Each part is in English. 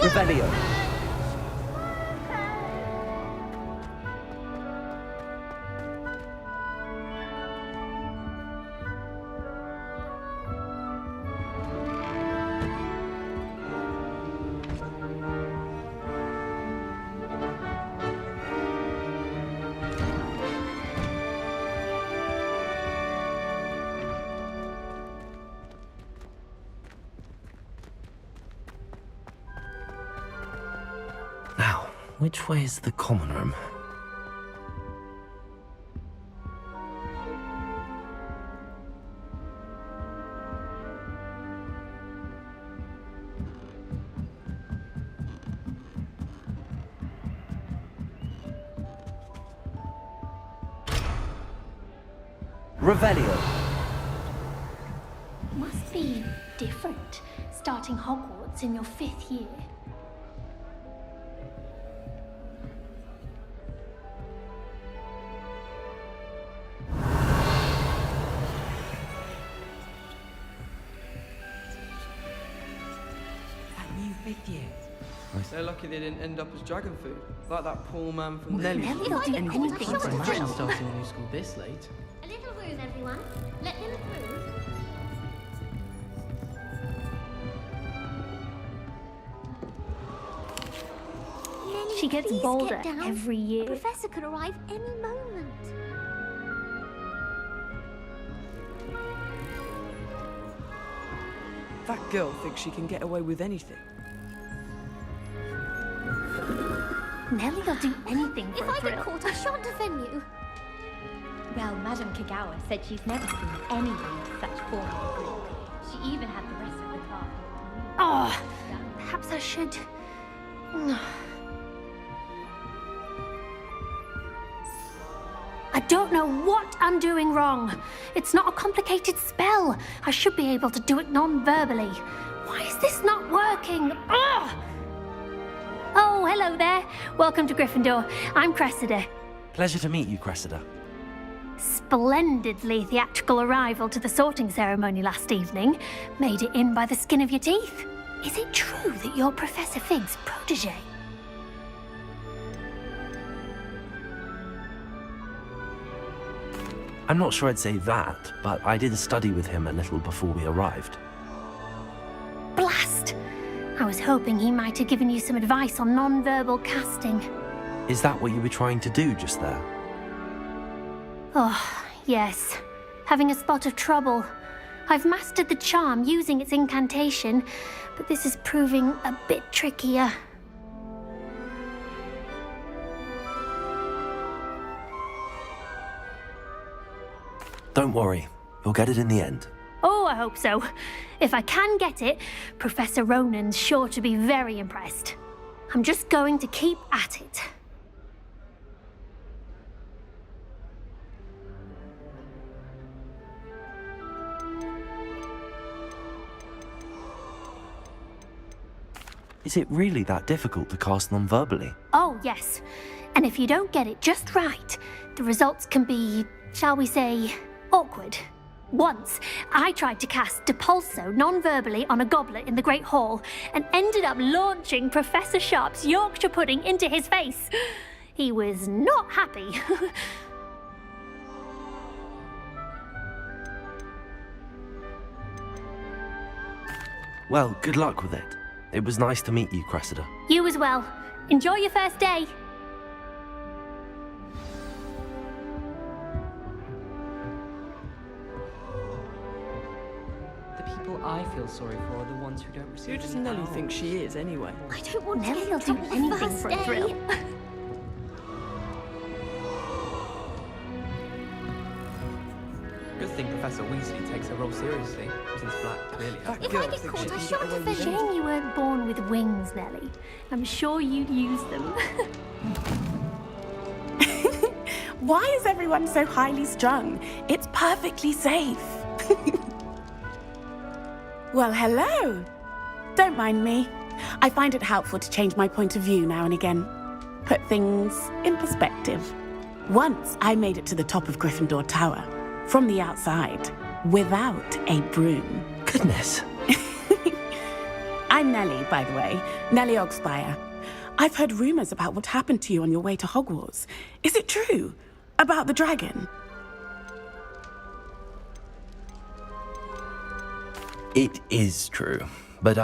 Revelio. Now, which way is the common room? Revelio. Must be different, starting Hogwarts in your 5th year. They're lucky they didn't end up as dragon food, like that poor man from Nelly. Nelly will do anything for a Imagine thrill. starting a new school this late. A little room, everyone. Let him through. She gets Please bolder get down. every year. The professor could arrive any moment. That girl thinks she can get away with anything. Nelly will do anything for If a I thrill. get caught, I shan't defend you. Well, Madame Kagawa said she's never seen anyone with such form of Greek. She even had the rest of the class. Oh, perhaps I should. I don't know what I'm doing wrong. It's not a complicated spell. I should be able to do it non-verbally. Why is this not working? Ugh! Oh, hello there. Welcome to Gryffindor. I'm Cressida. Pleasure to meet you, Cressida. Splendidly theatrical arrival to the sorting ceremony last evening. Made it in by the skin of your teeth. Is it true that you're Professor Fig's protege? I'm not sure I'd say that, but I did study with him a little before we arrived. Blast! I was hoping he might have given you some advice on non-verbal casting. Is that what you were trying to do just there? Oh, yes. Having a spot of trouble. I've mastered the charm using its incantation, but this is proving a bit trickier. Don't worry, you'll get it in the end. Oh, I hope so. If I can get it, Professor Ronan's sure to be very impressed. I'm just going to keep at it. Is it really that difficult to cast non-verbally? Oh, yes. And if you don't get it just right, the results can be, shall we say, awkward. Once, I tried to cast Depulso non-verbally on a goblet in the Great Hall and ended up launching Professor Sharp's Yorkshire pudding into his face. He was not happy. Well, good luck with it. It was nice to meet you, Cressida. You as well. Enjoy your first day. The people I feel sorry for are the ones who don't receive Who does any Nelly hours. think she is, anyway? I don't want Nelly to will get do in trouble anything first for a day. thrill. Good thing Professor Weasley takes her role seriously, since Black clearly has. That If girl I get thinks caught, she I can shan't get away with defend you. anything. Shame you weren't born with wings, Nelly. I'm sure you'd use them. Why is everyone so highly strung? It's perfectly safe. Well, hello. Don't mind me. I find it helpful to change my point of view now and again. Put things in perspective. Once I made it to the top of Gryffindor Tower, from the outside, without a broom. Goodness. I'm Nellie, by the way. Nellie Ogspire. I've heard rumors about what happened to you on your way to Hogwarts. Is it true? About the dragon? It is true, but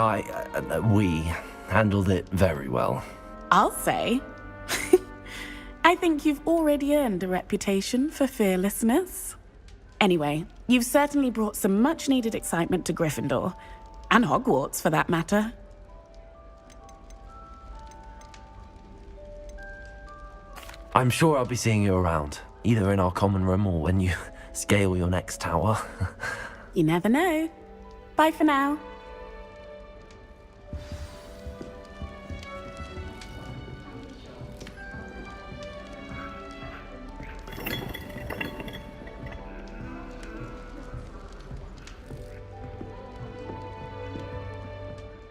we handled it very well. I'll say. I think you've already earned a reputation for fearlessness. Anyway, you've certainly brought some much-needed excitement to Gryffindor. And Hogwarts, for that matter. I'm sure I'll be seeing you around, either in our common room or when you scale your next tower. You never know. Bye for now.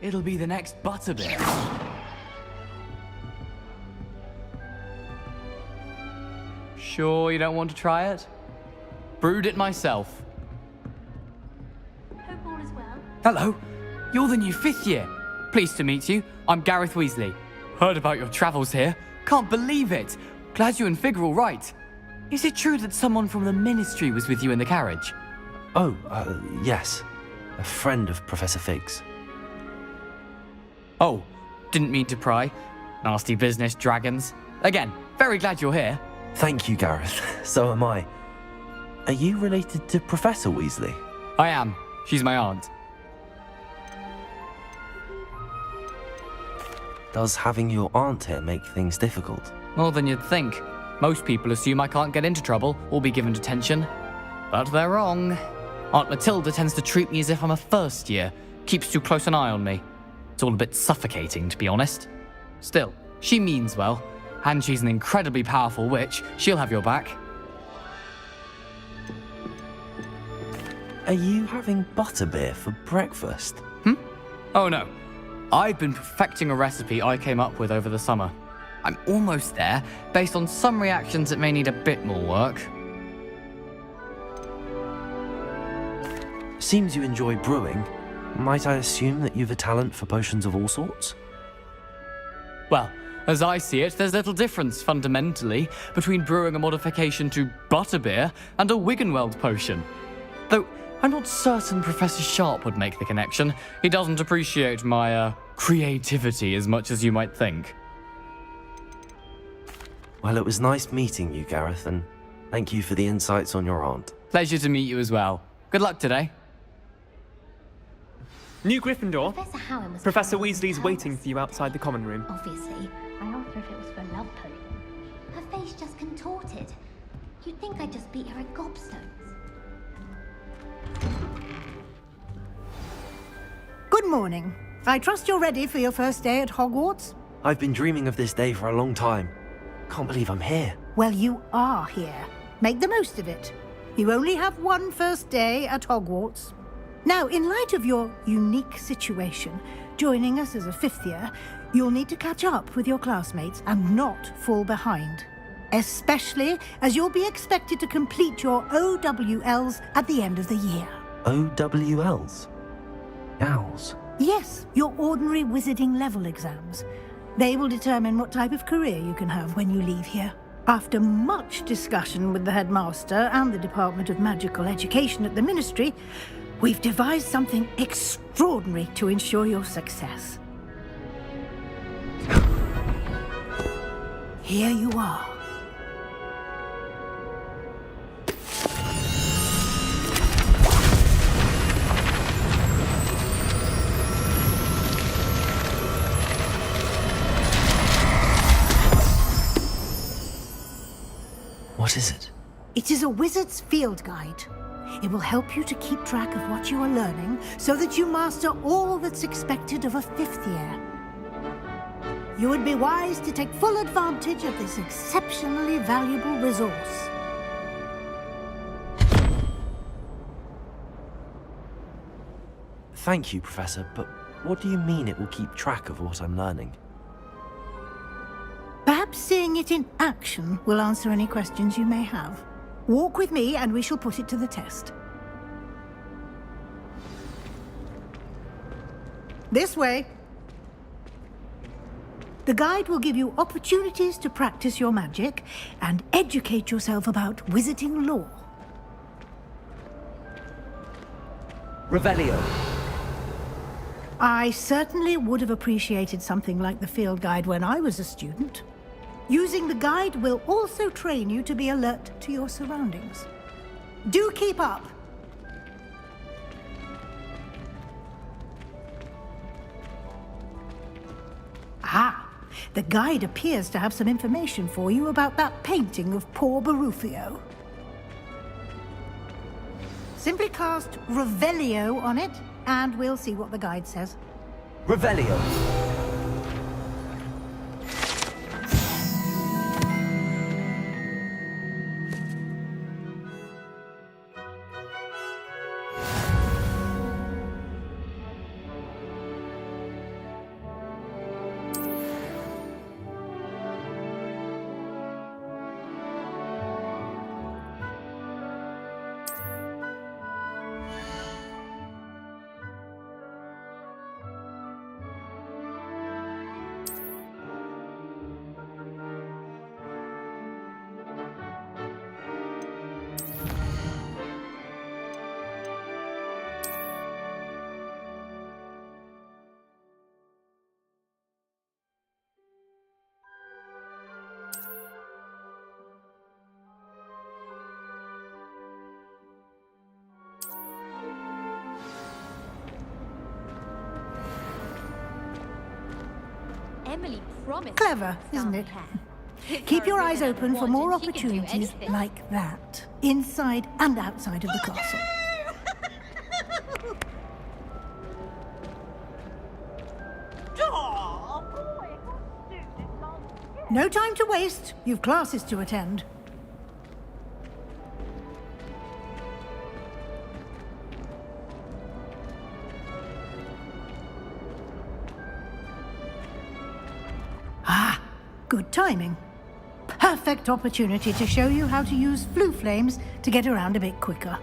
It'll be the next Butterbeer. Sure you don't want to try it? Brewed it myself. Hope all is well. Hello, you're the new 5th year. Pleased to meet you. I'm Gareth Weasley. Heard about your travels here. Can't believe it. Glad you and Fig are all right. Is it true that someone from the Ministry was with you in the carriage? Oh, yes. A friend of Professor Fig's. Oh, didn't mean to pry. Nasty business, dragons. Again, very glad you're here. Thank you, Gareth. So am I. Are you related to Professor Weasley? I am. She's my aunt. Does having your aunt here make things difficult? More than you'd think. Most people assume I can't get into trouble or be given detention. But they're wrong. Aunt Matilda tends to treat me as if I'm a first year. Keeps too close an eye on me. It's all a bit suffocating, to be honest. Still, she means well. And she's an incredibly powerful witch. She'll have your back. Are you having butterbeer for breakfast? Oh no. I've been perfecting a recipe I came up with over the summer. I'm almost there, based on some reactions that may need a bit more work. Seems you enjoy brewing. Might I assume that you've a talent for potions of all sorts? Well, as I see it, there's little difference, fundamentally, between brewing a modification to butterbeer and a Wiggenweld potion. Though, I'm not certain Professor Sharp would make the connection. He doesn't appreciate my, creativity as much as you might think. Well, it was nice meeting you, Gareth, and thank you for the insights on your aunt. Pleasure to meet you as well. Good luck today. New Gryffindor. Professor Howard was Professor trying to Weasley's help waiting us. for you outside the common room. Obviously. I asked her if it was for love potion. Her face just contorted. You'd think I'd just beat her at gobstones. Good morning. I trust you're ready for your first day at Hogwarts? I've been dreaming of this day for a long time. Can't believe I'm here. Well, you are here. Make the most of it. You only have one first day at Hogwarts. Now, in light of your unique situation, joining us as a 5th year, you'll need to catch up with your classmates and not fall behind. Especially as you'll be expected to complete your OWLs at the end of the year. OWLs? Owls? Yes, your ordinary wizarding level exams. They will determine what type of career you can have when you leave here. After much discussion with the headmaster and the Department of Magical Education at the Ministry, we've devised something extraordinary to ensure your success. Here you are. What is it? It is a wizard's field guide. It will help you to keep track of what you are learning so that you master all that's expected of a 5th year. You would be wise to take full advantage of this exceptionally valuable resource. Thank you, Professor, but what do you mean it will keep track of what I'm learning? Perhaps seeing it in action will answer any questions you may have. Walk with me and we shall put it to the test. This way. The guide will give you opportunities to practice your magic and educate yourself about wizarding lore. Revelio. I certainly would have appreciated something like the field guide when I was a student. Using the guide will also train you to be alert to your surroundings. Do keep up! Ah, the guide appears to have some information for you about that painting of poor Barufio. Simply cast Revelio on it, and we'll see what the guide says. Revelio. Emily promised. Clever, isn't it? Keep your eyes open for more opportunities like that, inside and outside of the castle. No time to waste. You've classes to attend. Ah, good timing. Perfect opportunity to show you how to use flue flames to get around a bit quicker.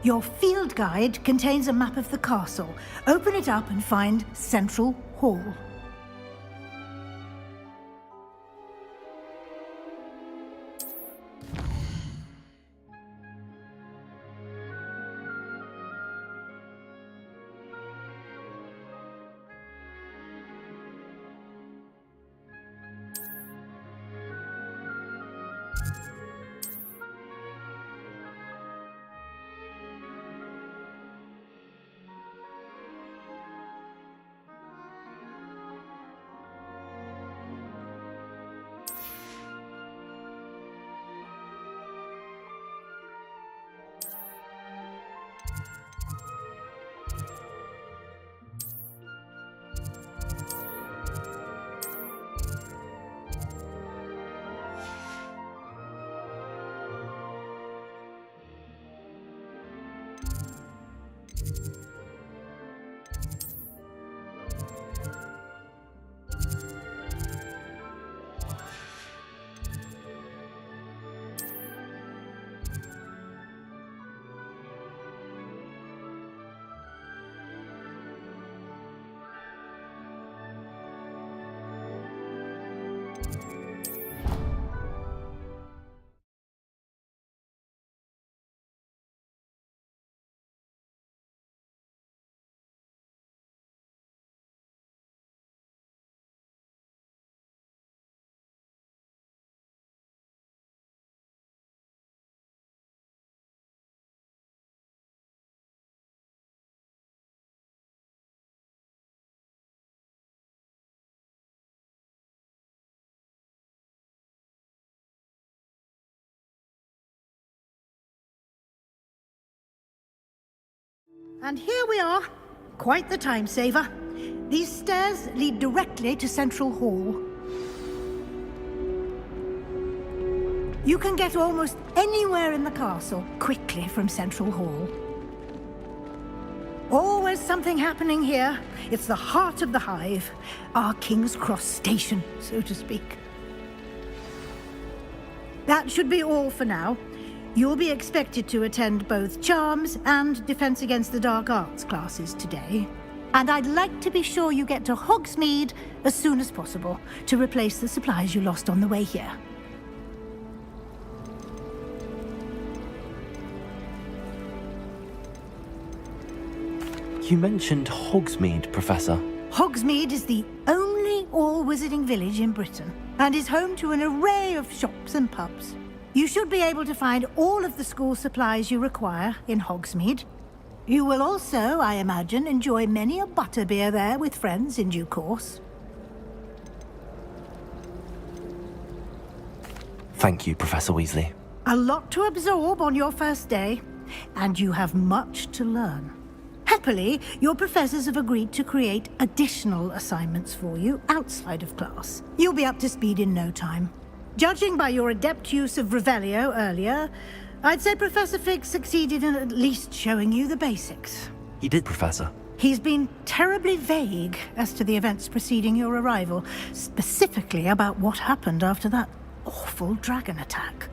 Your field guide contains a map of the castle. Open it up and find Central Hall. And here we are. Quite the time saver. These stairs lead directly to Central Hall. You can get almost anywhere in the castle quickly from Central Hall. Always something happening here. It's the heart of the hive, our King's Cross station, so to speak. That should be all for now. You'll be expected to attend both Charms and Defense Against the Dark Arts classes today. And I'd like to be sure you get to Hogsmeade as soon as possible to replace the supplies you lost on the way here. You mentioned Hogsmeade, Professor. Hogsmeade is the only all-wizarding village in Britain and is home to an array of shops and pubs. You should be able to find all of the school supplies you require in Hogsmeade. You will also, I imagine, enjoy many a butterbeer there with friends in due course. Thank you, Professor Weasley. A lot to absorb on your first day, and you have much to learn. Happily, your professors have agreed to create additional assignments for you outside of class. You'll be up to speed in no time. Judging by your adept use of Revelio earlier, I'd say Professor Fig succeeded in at least showing you the basics. He did, Professor. He's been terribly vague as to the events preceding your arrival, specifically about what happened after that awful dragon attack.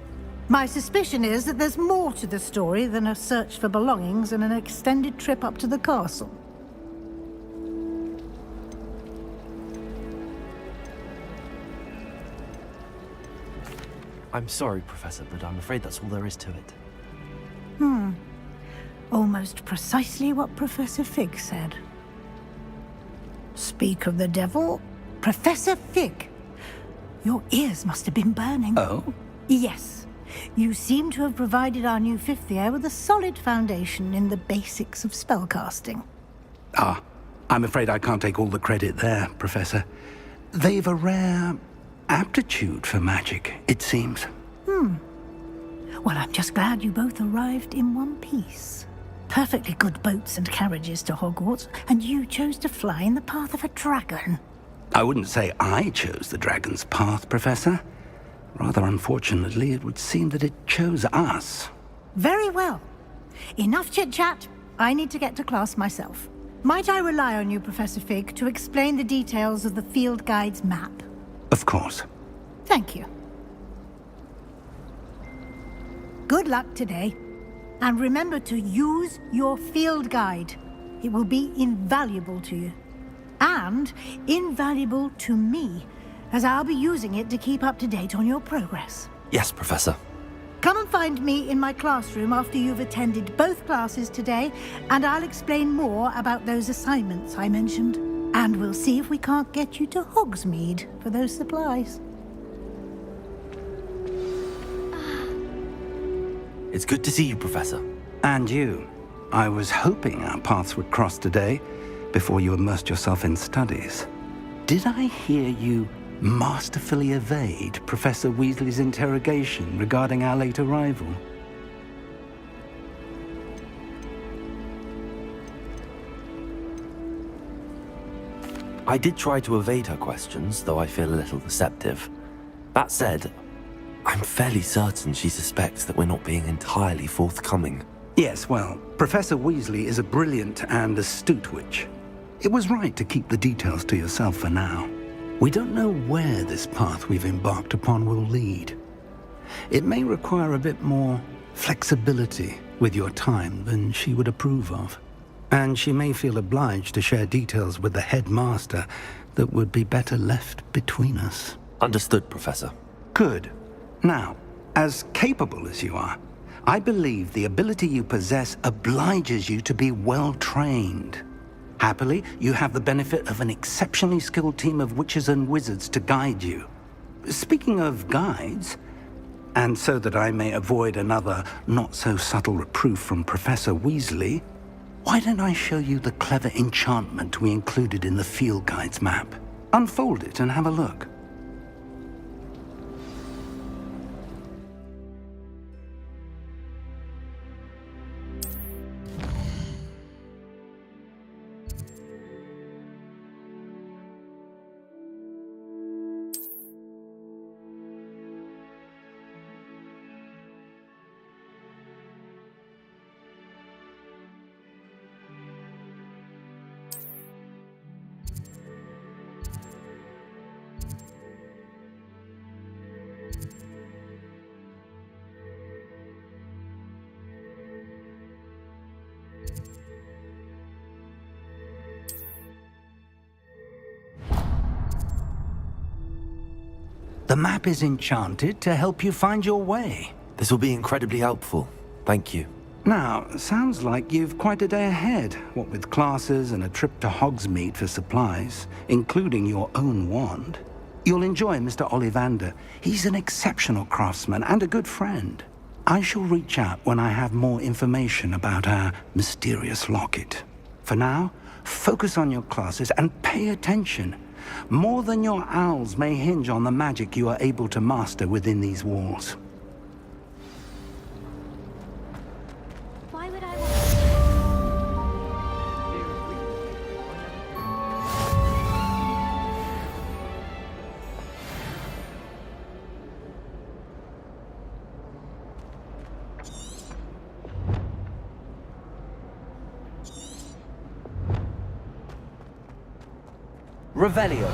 My suspicion is that there's more to the story than a search for belongings and an extended trip up to the castle. I'm sorry, Professor, but I'm afraid that's all there is to it. Almost precisely what Professor Fig said. Speak of the devil, Professor Fig. Your ears must have been burning. Oh? Yes. You seem to have provided our new fifth year with a solid foundation in the basics of spellcasting. Ah, I'm afraid I can't take all the credit there, Professor. They've a rare aptitude for magic, it seems. Well, I'm just glad you both arrived in one piece. Perfectly good boats and carriages to Hogwarts, and you chose to fly in the path of a dragon. I wouldn't say I chose the dragon's path, Professor. Rather unfortunately, it would seem that it chose us. Very well. Enough chit-chat. I need to get to class myself. Might I rely on you, Professor Fig, to explain the details of the field guide's map? Of course. Thank you. Good luck today. And remember to use your field guide. It will be invaluable to you. And invaluable to me, as I'll be using it to keep up to date on your progress. Yes, Professor. Come and find me in my classroom after you've attended both classes today, and I'll explain more about those assignments I mentioned. And we'll see if we can't get you to Hogsmeade for those supplies. It's good to see you, Professor. And you. I was hoping our paths would cross today, before you immersed yourself in studies. Did I hear you masterfully evade Professor Weasley's interrogation regarding our late arrival? I did try to evade her questions, though I feel a little deceptive. That said, I'm fairly certain she suspects that we're not being entirely forthcoming. Yes, well, Professor Weasley is a brilliant and astute witch. It was right to keep the details to yourself for now. We don't know where this path we've embarked upon will lead. It may require a bit more flexibility with your time than she would approve of. And she may feel obliged to share details with the headmaster that would be better left between us. Understood, Professor. Good. Now, as capable as you are, I believe the ability you possess obliges you to be well trained. Happily, you have the benefit of an exceptionally skilled team of witches and wizards to guide you. Speaking of guides, and so that I may avoid another not-so-subtle reproof from Professor Weasley, why don't I show you the clever enchantment we included in the field guide's map? Unfold it and have a look. The map is enchanted to help you find your way. This will be incredibly helpful. Thank you. Now, sounds like you've quite a day ahead, what with classes and a trip to Hogsmeade for supplies, including your own wand. You'll enjoy Mr. Ollivander. He's an exceptional craftsman and a good friend. I shall reach out when I have more information about our mysterious locket. For now, focus on your classes and pay attention. More than your owls may hinge on the magic you are able to master within these walls. Why would I Revelio.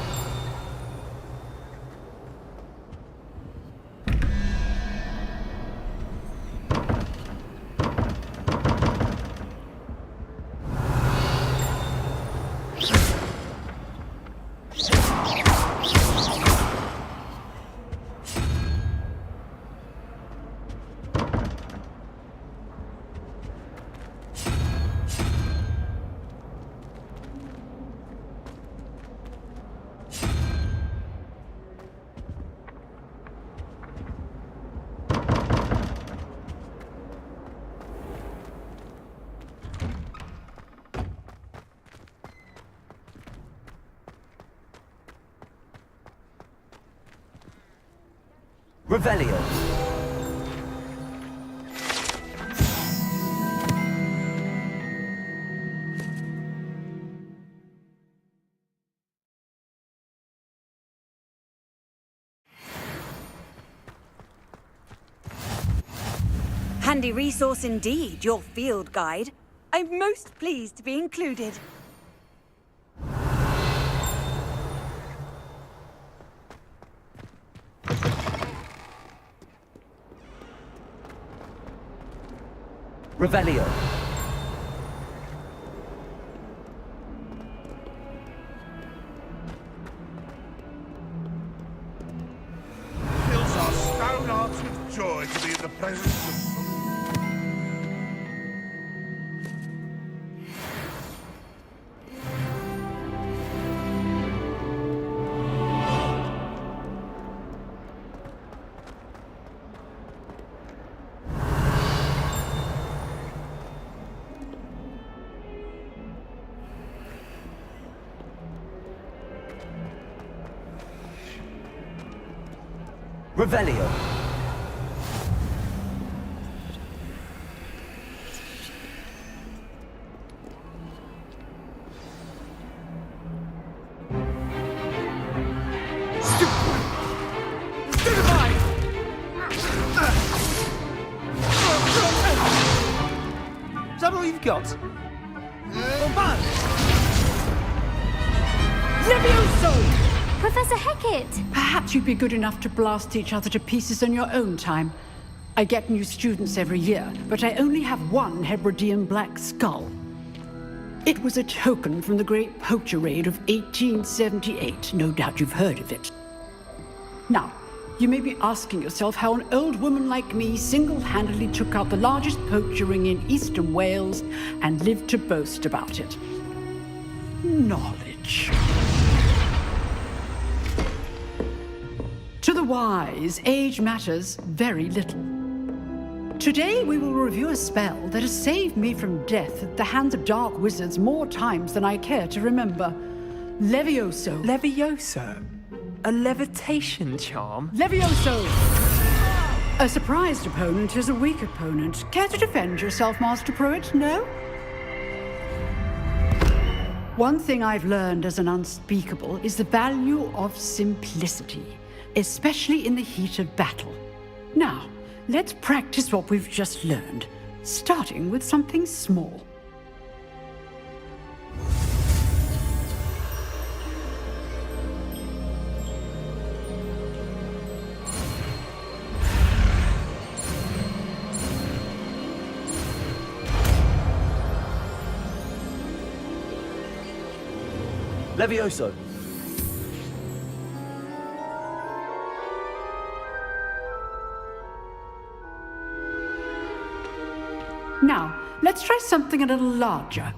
Revelio. Handy resource indeed, your field guide. I'm most pleased to be included. Revelio. Fills our stone hearts with joy to be in the presence of... Revelio. Is that all you've got? Levioso! Professor Hecat! Perhaps you'd be good enough to blast each other to pieces in your own time. I get new students every year, but I only have one Hebridean black skull. It was a token from the Great Poacher Raid of 1878. No doubt you've heard of it. Now, you may be asking yourself how an old woman like me single-handedly took out the largest poacher ring in eastern Wales and lived to boast about it. Knowledge. To the wise, age matters very little. Today we will review a spell that has saved me from death at the hands of dark wizards more times than I care to remember. Levioso. Levioso? A levitation charm? Levioso! A surprised opponent is a weak opponent. Care to defend yourself, Master Pruitt? No? One thing I've learned as an unspeakable is the value of simplicity, especially in the heat of battle. Now, let's practice what we've just learned, starting with something small. Levioso. Now, let's try something a little larger.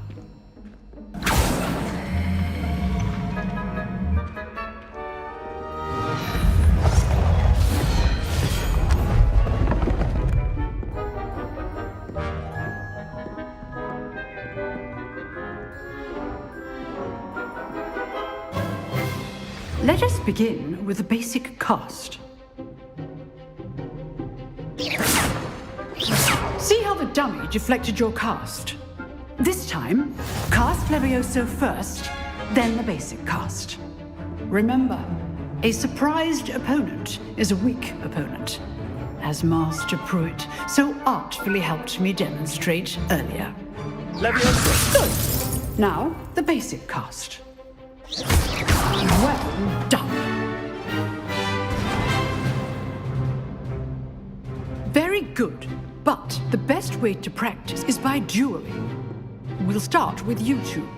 Let us begin with the basic cast. See how the dummy deflected your cast? This time, cast Levioso first, then the basic cast. Remember, a surprised opponent is a weak opponent, as Master Pruitt so artfully helped me demonstrate earlier. Levioso! Good. Now, the basic cast. Well done. Very good, but the best way to practice is by dueling. We'll start with you two.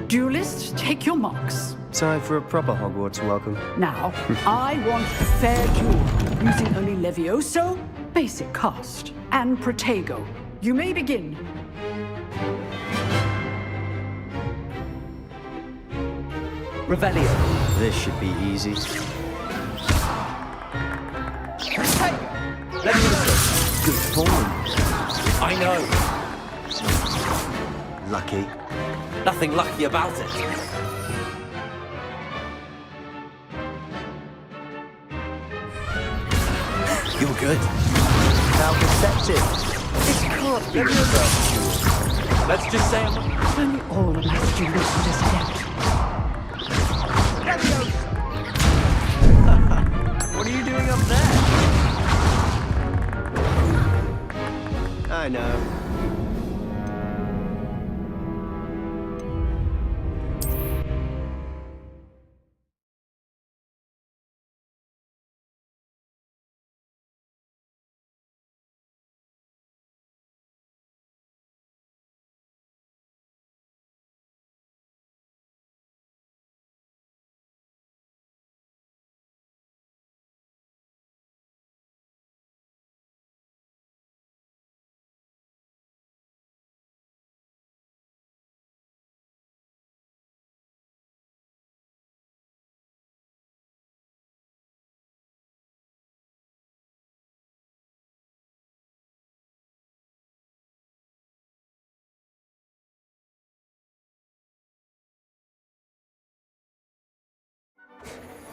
Duelists, take your marks. Time for a proper Hogwarts welcome. Now, I want a fair duel, using only Levioso, basic cast, and Protego. You may begin. Revelio. This should be easy. Levioso. Good form. I know. Lucky. Nothing lucky about it. You're good. How perceptive. This can't be your first duel. Let's just say Only all of my students would accept. What are you doing up there? I know.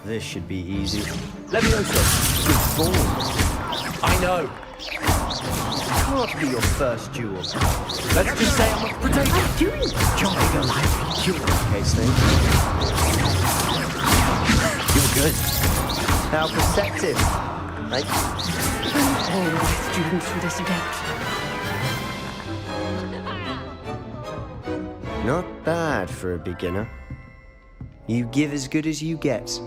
This should be easy. Levioso. Good form. I know. Can't be your first duel. Let's just say I'm a potato. Do you enjoy your life in duel? Case thing. You're good. How perceptive. Thank you. All my students would accept. Not bad for a beginner. You give as good as you get.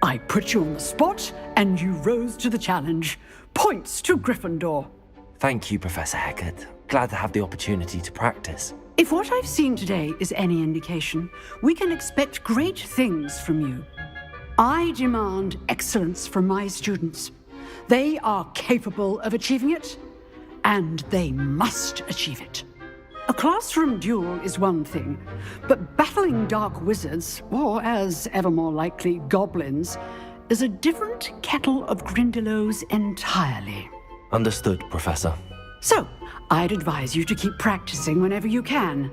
I put you on the spot, and you rose to the challenge. Points to Gryffindor. Thank you, Professor Hecat. Glad to have the opportunity to practice. If what I've seen today is any indication, we can expect great things from you. I demand excellence from my students. They are capable of achieving it, and they must achieve it. A classroom duel is one thing, but battling dark wizards, or as ever more likely, goblins, is a different kettle of Grindylows entirely. Understood, Professor. So, I'd advise you to keep practicing whenever you can.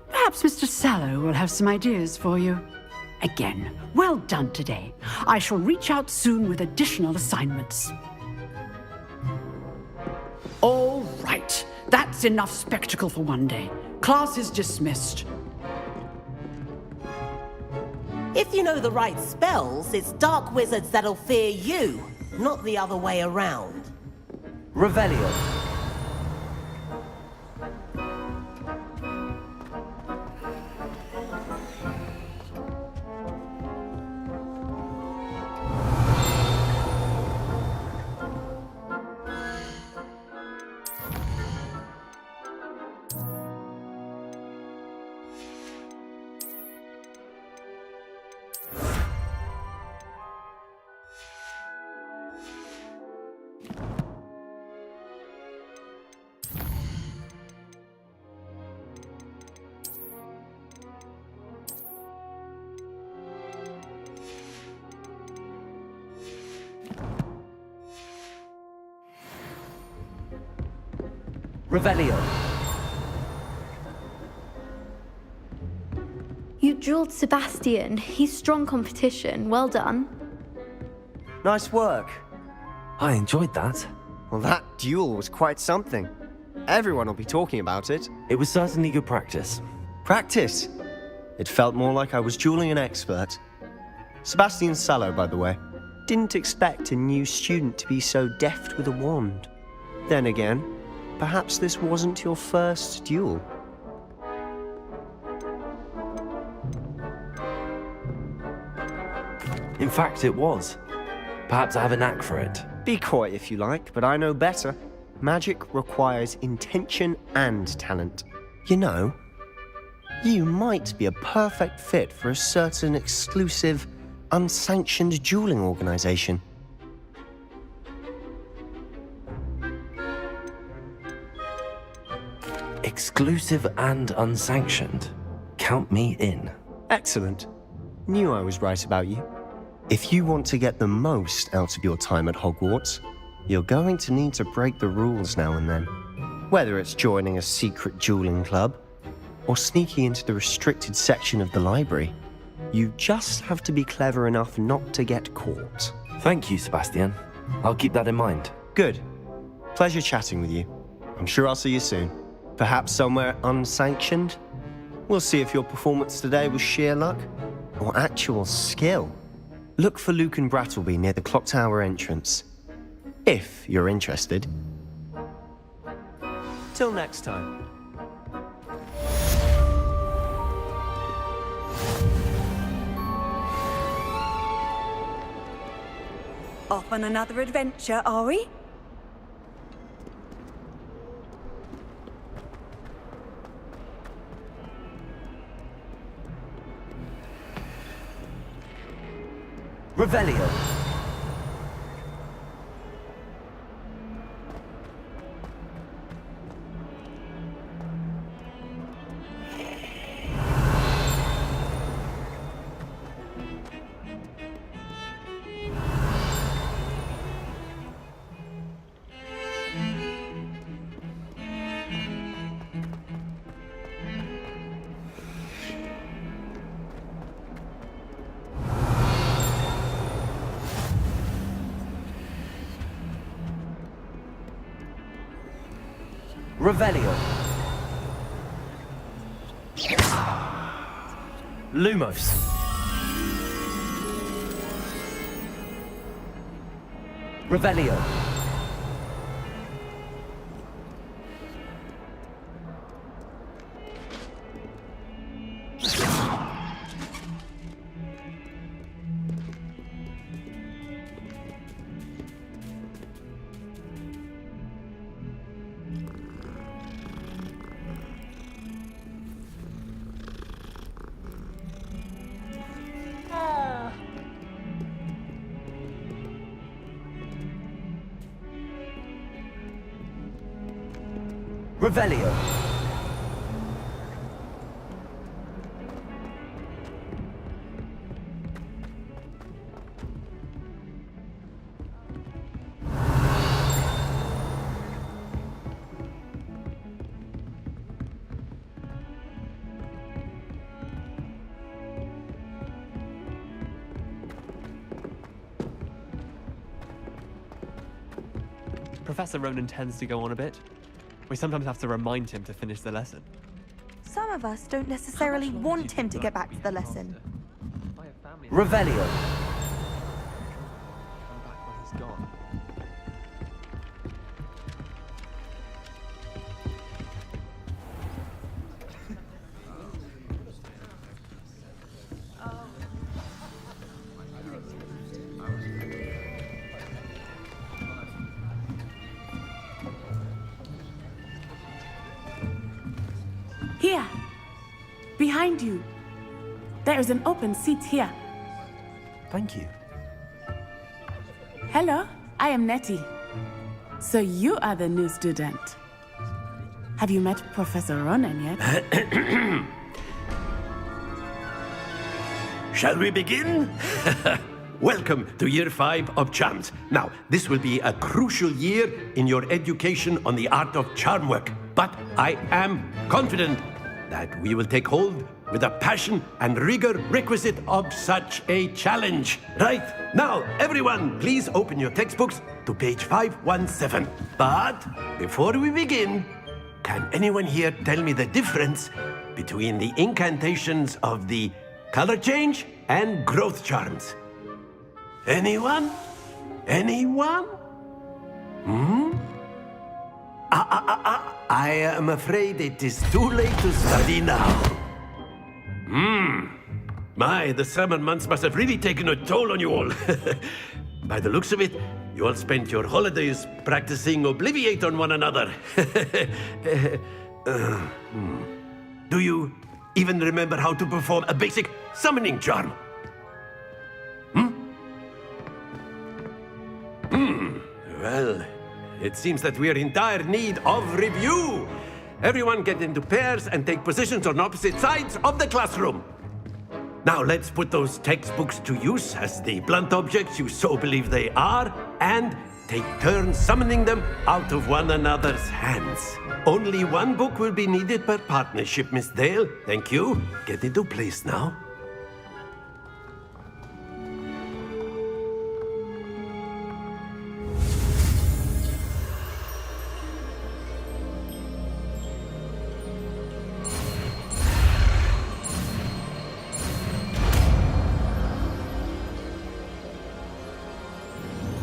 Perhaps Mr. Sallow will have some ideas for you. Again, well done today. I shall reach out soon with additional assignments. All right. That's enough spectacle for one day. Class is dismissed. If you know the right spells, it's dark wizards that'll fear you, not the other way around. Revelio. Revelio. You dueled Sebastian. He's strong competition. Well done. Nice work. I enjoyed that. Well, that duel was quite something. Everyone will be talking about it. It was certainly good practice. Practice? It felt more like I was dueling an expert. Sebastian Sallow, by the way. Didn't expect a new student to be so deft with a wand. Then again, perhaps this wasn't your first duel. In fact, it was. Perhaps I have a knack for it. Be coy if you like, but I know better. Magic requires intention and talent. You know, you might be a perfect fit for a certain exclusive, unsanctioned dueling organization. Exclusive and unsanctioned. Count me in. Excellent. Knew I was right about you. If you want to get the most out of your time at Hogwarts, you're going to need to break the rules now and then. Whether it's joining a secret dueling club, or sneaking into the restricted section of the library, you just have to be clever enough not to get caught. Thank you, Sebastian. I'll keep that in mind. Good. Pleasure chatting with you. I'm sure I'll see you soon. Perhaps somewhere unsanctioned? We'll see if your performance today was sheer luck, or actual skill. Look for Luke and Brattleby near the clock tower entrance. If you're interested. Till next time. Off on another adventure, are we? Revelio. Revelio. Lumos. Revelio. Revelio. Professor Ronan tends to go on a bit. We sometimes have to remind him to finish the lesson. Some of us don't necessarily want him to get back to the lesson. Revelio. Come back when he's gone. Here. Behind you. There is an open seat here. Thank you. Hello, I am Nettie. So you are the new student. Have you met Professor Ronan yet? Shall we begin? welcome to Year 5 of Charms. Now, this will be a crucial year in your education on the art of charm work. But I am confident that we will take hold with the passion and rigor requisite of such a challenge. Right, now, everyone, please open your textbooks to page 517. But before we begin, can anyone here tell me the difference between the incantations of the color change and growth charms? Anyone? Anyone? I am afraid it is too late to study now. My, the summer months must have really taken a toll on you all. By the looks of it, you all spent your holidays practicing Obliviate on one another. Do you even remember how to perform a basic summoning charm? Well, it seems that we are in dire need of review. Everyone get into pairs and take positions on opposite sides of the classroom. Now let's put those textbooks to use as the blunt objects you so believe they are, and take turns summoning them out of one another's hands. Only one book will be needed per partnership, Miss Dale. Thank you. Get into place now.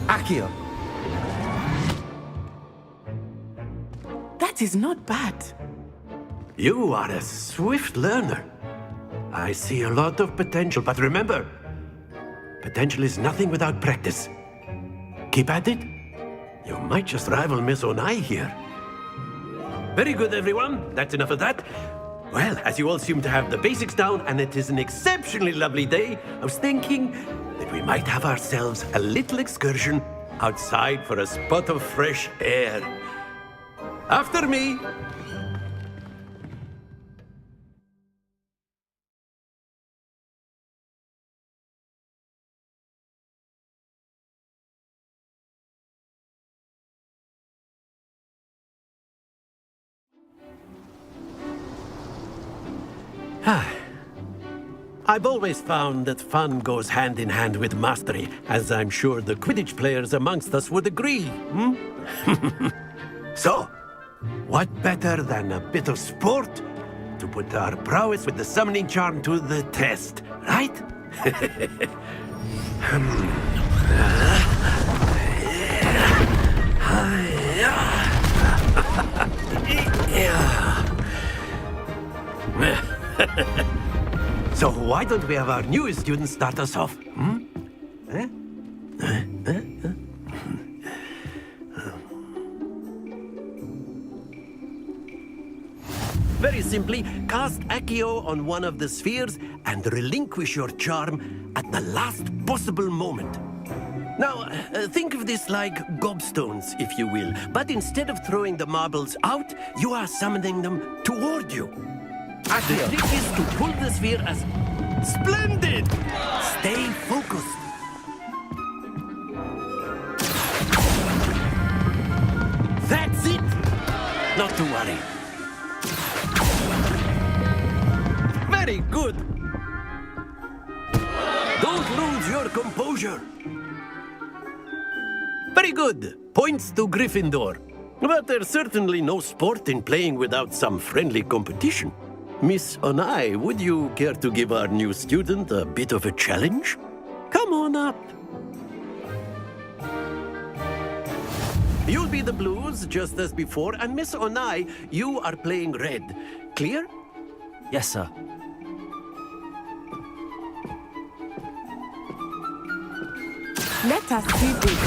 Accio. That is not bad. You are a swift learner. I see a lot of potential, but remember, potential is nothing without practice. Keep at it. You might just rival Miss Onai here. Very good, everyone. That's enough of that. Well, as you all seem to have the basics down, and it is an exceptionally lovely day, I was thinking that we might have ourselves a little excursion outside for a spot of fresh air. After me. I've always found that fun goes hand in hand with mastery, as I'm sure the Quidditch players amongst us would agree. So, what better than a bit of sport to put our prowess with the summoning charm to the test, right? So why don't we have our newest student start us off? Very simply, cast Accio on one of the spheres and relinquish your charm at the last possible moment. Now, think of this like gobstones, if you will, but instead of throwing the marbles out, you are summoning them toward you. The trick is to pull the sphere as splendid! Stay focused. That's it! Not to worry. Very good! Don't lose your composure. Very good. Points to Gryffindor. But there's certainly no sport in playing without some friendly competition. Miss Onai, would you care to give our new student a bit of a challenge? Come on up. You'll be the blues, just as before, and Miss Onai, you are playing red. Clear? Yes, sir. Let us do this.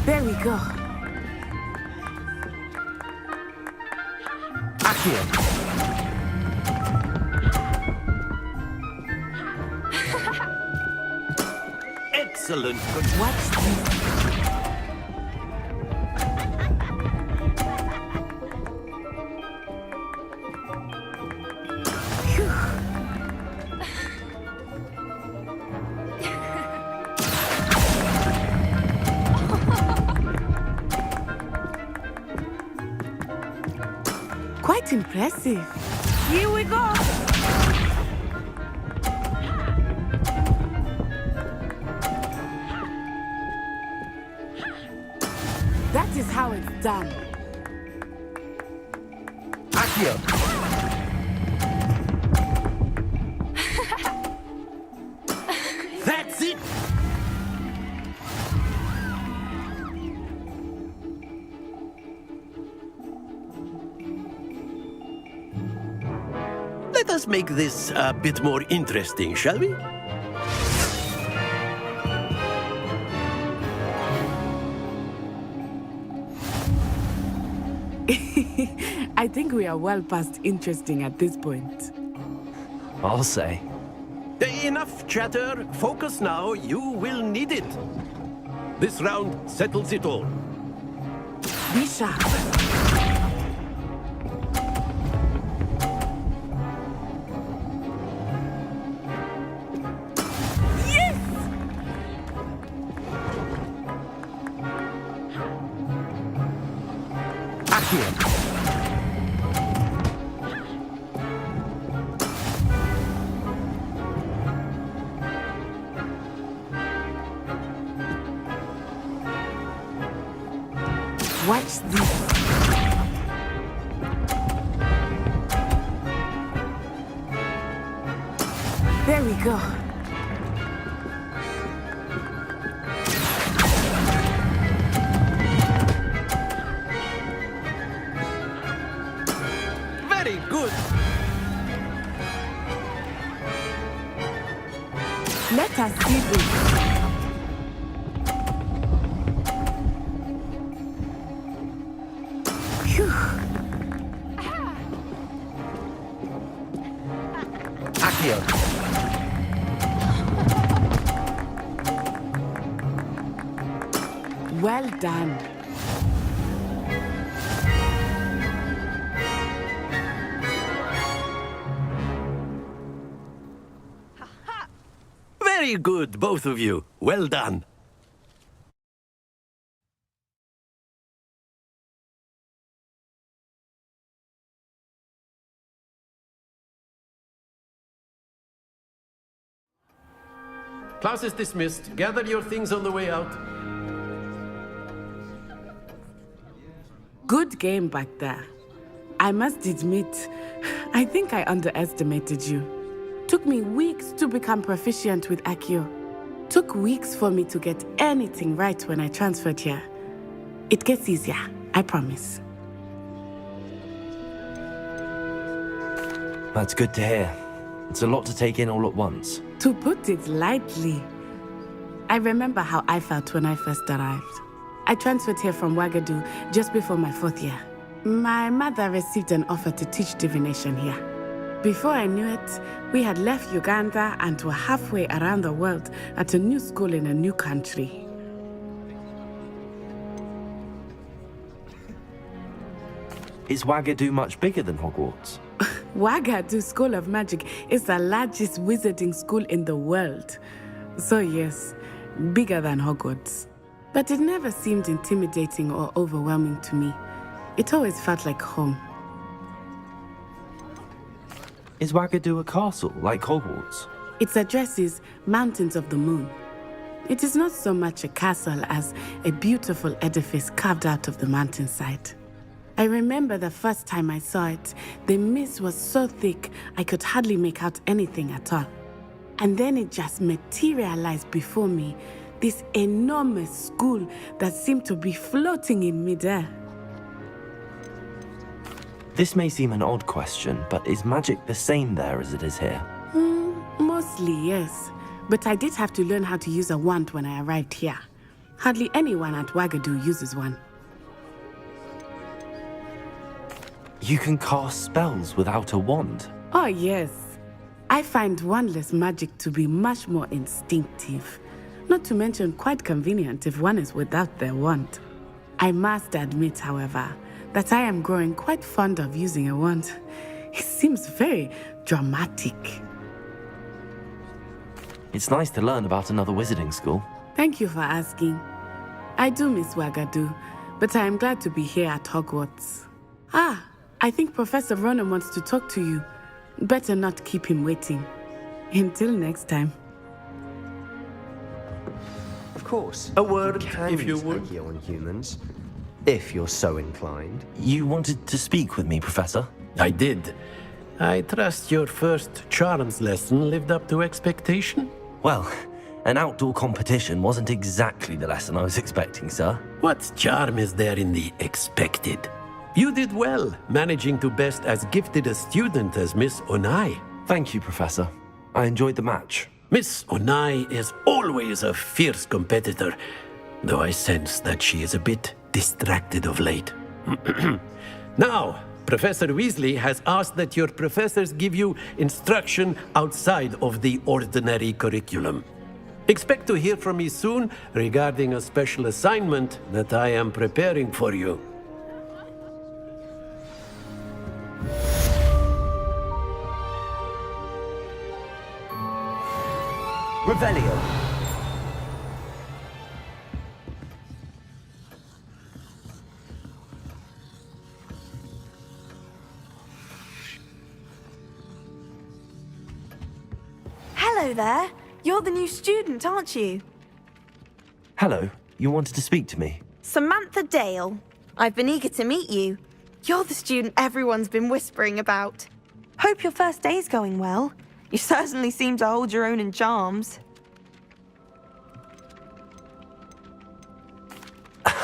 There we go. Accio. Excellent. But what's this? Quite impressive. Here we go. That is how it's done. Accio. That's it! Let us make this a bit more interesting, shall we? I think we are well past interesting at this point. I'll say. Enough chatter. Focus now. You will need it. This round settles it all. Be sharp. Yes! Accio. Watch this. There we go. Very good. Let us see this. Accio. Well done. Very good, both of you. Well done. Class is dismissed. Gather your things on the way out. Good game back there. I must admit, I think I underestimated you. Took me weeks to become proficient with Accio. Took weeks for me to get anything right when I transferred here. It gets easier, I promise. That's good to hear. It's a lot to take in all at once. To put it lightly, I remember how I felt when I first arrived. I transferred here from Ouagadougou just before my 4th year. My mother received an offer to teach divination here. Before I knew it, we had left Uganda and were halfway around the world at a new school in a new country. Is Ouagadougou much bigger than Hogwarts? Ouagadougou School of Magic is the largest wizarding school in the world. So yes, bigger than Hogwarts. But it never seemed intimidating or overwhelming to me. It always felt like home. Is Ouagadougou a castle, like Hogwarts? Its address is Mountains of the Moon. It is not so much a castle as a beautiful edifice carved out of the mountainside. I remember the first time I saw it, the mist was so thick I could hardly make out anything at all. And then it just materialized before me, this enormous school that seemed to be floating in midair. This may seem an odd question, but is magic the same there as it is here? Mostly, yes. But I did have to learn how to use a wand when I arrived here. Hardly anyone at Ouagadougou uses one. You can cast spells without a wand? Oh, yes. I find wandless magic to be much more instinctive. Not to mention quite convenient if one is without their wand. I must admit, however, that I am growing quite fond of using a wand. It seems very dramatic. It's nice to learn about another wizarding school. Thank you for asking. I do miss Ouagadougou, but I am glad to be here at Hogwarts. I think Professor Ronan wants to talk to you. Better not keep him waiting. Until next time. Of course. A word, Can if you use would. Hagi on humans, if you're so inclined. You wanted to speak with me, Professor? I did. I trust your first charms lesson lived up to expectation? Well, an outdoor competition wasn't exactly the lesson I was expecting, sir. What charm is there in the expected? You did well, managing to best as gifted a student as Miss Onai. Thank you, Professor. I enjoyed the match. Miss Onai is always a fierce competitor, though I sense that she is a bit distracted of late. Now, Professor Weasley has asked that your professors give you instruction outside of the ordinary curriculum. Expect to hear from me soon regarding a special assignment that I am preparing for you. Revelio. Hello there. You're the new student, aren't you? Hello. You wanted to speak to me? Samantha Dale. I've been eager to meet you. You're the student everyone's been whispering about. Hope your first day's going well. You certainly seem to hold your own in charms.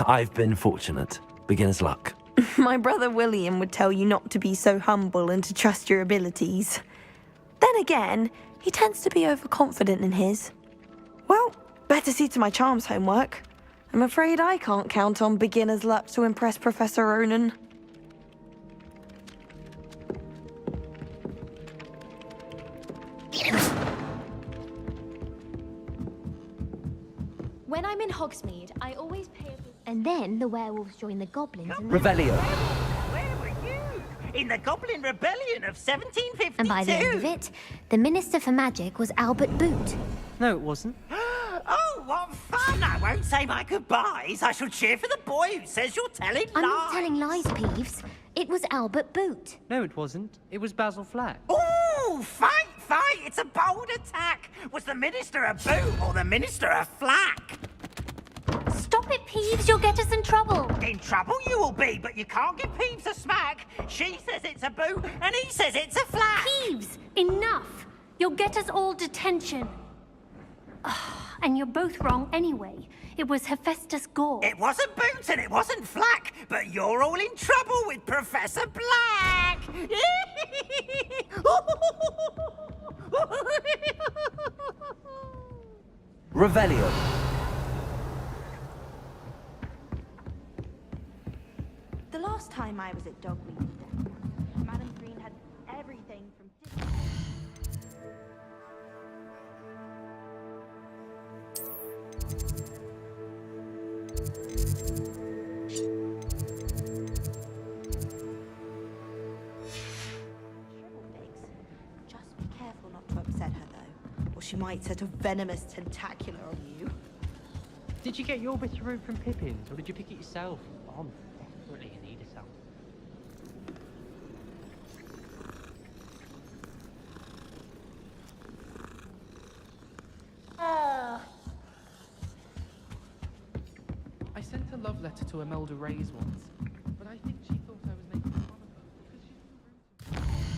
I've been fortunate. Beginner's luck. My brother William would tell you not to be so humble and to trust your abilities. Then again, he tends to be overconfident in his. Well, better see to my charms homework. I'm afraid I can't count on beginner's luck to impress Professor Ronan. When I'm in Hogsmeade, I always pay a... And then the werewolves join the goblins and... Revelio. Where were you? In the Goblin Rebellion of 1752? And by the end of it, the Minister for Magic was Albert Boot. No, it wasn't. Oh, what fun! I won't say my goodbyes. I shall cheer for the boy who says you're telling lies. I'm not telling lies, Peeves. It was Albert Boot. No, it wasn't. It was Basil Flack. Ooh, fight! It's a bold attack. Was the Minister a boot or the Minister a flack? Stop it, Peeves. You'll get us in trouble. In trouble you will be, but you can't give Peeves a smack. She says it's a boot and he says it's a flack. Peeves, enough. You'll get us all detention. And you're both wrong anyway. It was Hephaestus Gore. It wasn't Boot and it wasn't Flack, but you're all in trouble with Professor Black! Revelio. The last time I was at Dogweed, Madam Green had everything from... Just be careful not to upset her, though, or she might set a venomous tentacular on you. Did you get your bit of room from Pippin's, or did you pick it yourself? I'm definitely in need of some. I sent a love letter to Imelda Reyes once, but I think she thought I was making fun of her because she's in the room.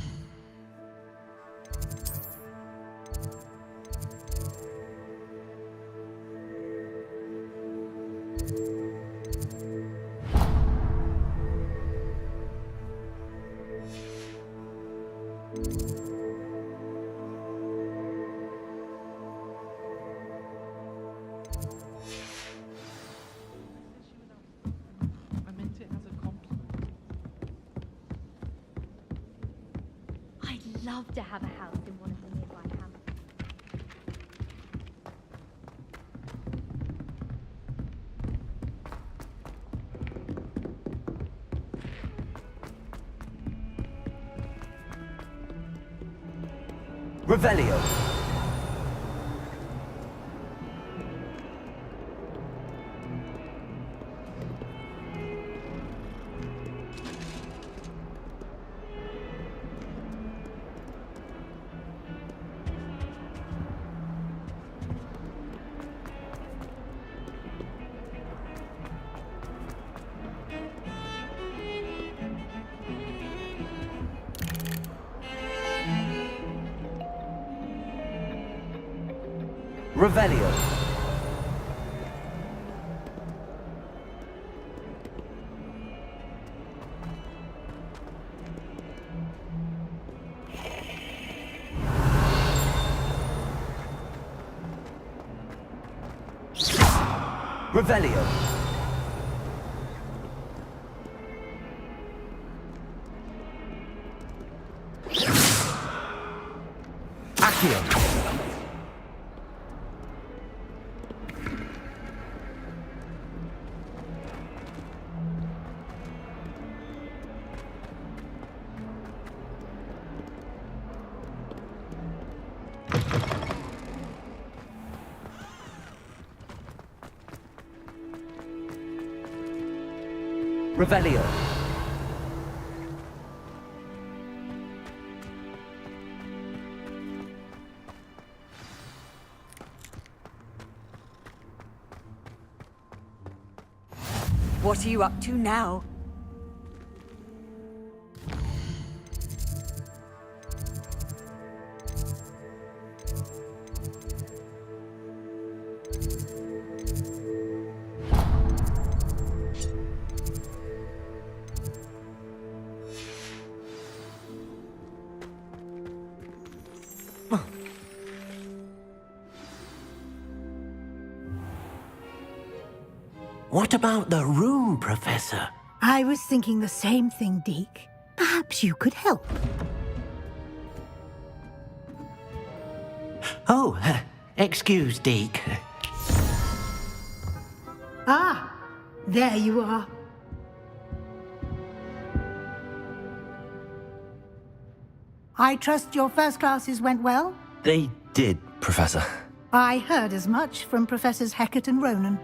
I meant it as a compliment. I'd love to have a house in one of the nearby hamlets. Revelio. Revelio. Revelio. Accio. Revelio. What are you up to now? What about the room, Professor? I was thinking the same thing, Deke. Perhaps you could help. Oh, excuse, Deke. Ah, there you are. I trust your first classes went well? They did, Professor. I heard as much from Professors Hecat and Ronan.